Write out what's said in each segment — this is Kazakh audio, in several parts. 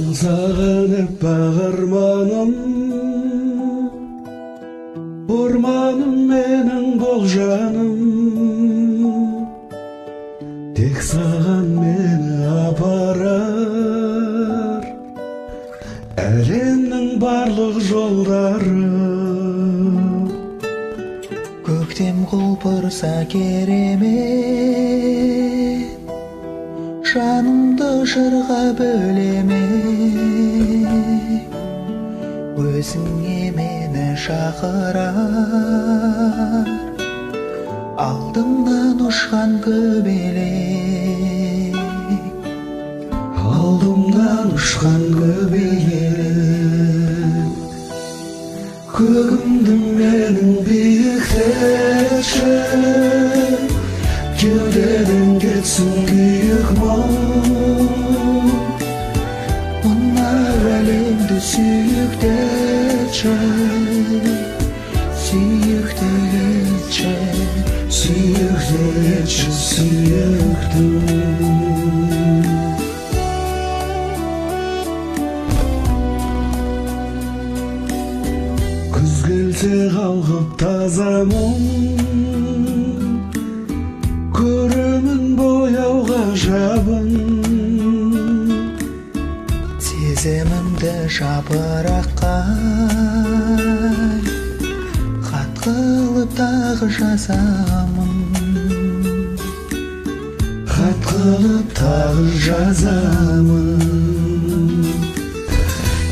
Аңсаған аппақ арманым, орманым менің бол жаным, тек саған мені апарар әлемнің барлық жолдары. Көктем құлпырса керемет, жанымды жырға бөлеме, өзіңе мені шақырар алдымнан ұшқан көбелек, алдымнан ұшқан көбелек. Көгімді менің биіктетші, кеудеден кетсін күйік мұң. мына әлемді сүйіктетші, сүйіктетші, Сүйіктетші, сүйіктім. Күз келсе қалғып таза мұң, көремін бояуға жабын. сезімімді жапыраққа хат қылып тағы жазамын, Хат қылып тағы жазамын.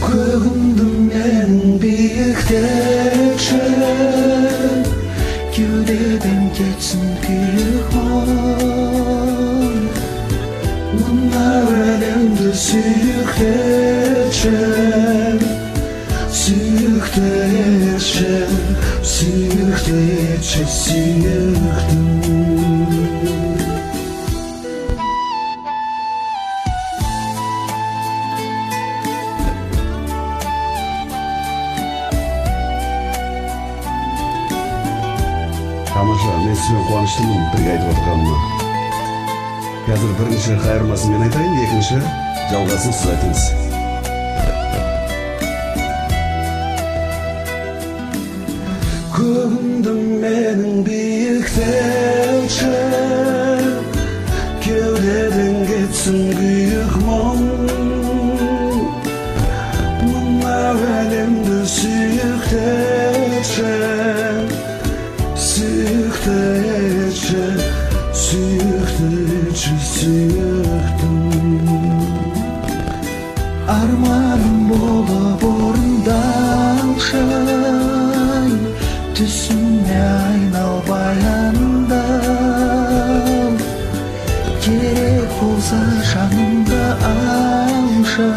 Көгімді менің биіктетші, кеудеден кетсін күйік мұң. мына әлемді сүйіктетші, сүйіктетші, сүйіктетші, сүйіктім. Тамаша, мен сізбен қуаныштымын бірге айтып отырғаныма. Қазір бірінші қайырмасын мен айтайын, екінші жалғасын сіз айтыңыз. Көгімді менің биіктетші, кеудеден кетсін күйік мұң. Мына әлемді сүйіктетші, сүйіктетші, сүйіктетші, сүйіктім. Арманым болып орындалшы, түсіме айналбай андал, керек болса жанымды алшы.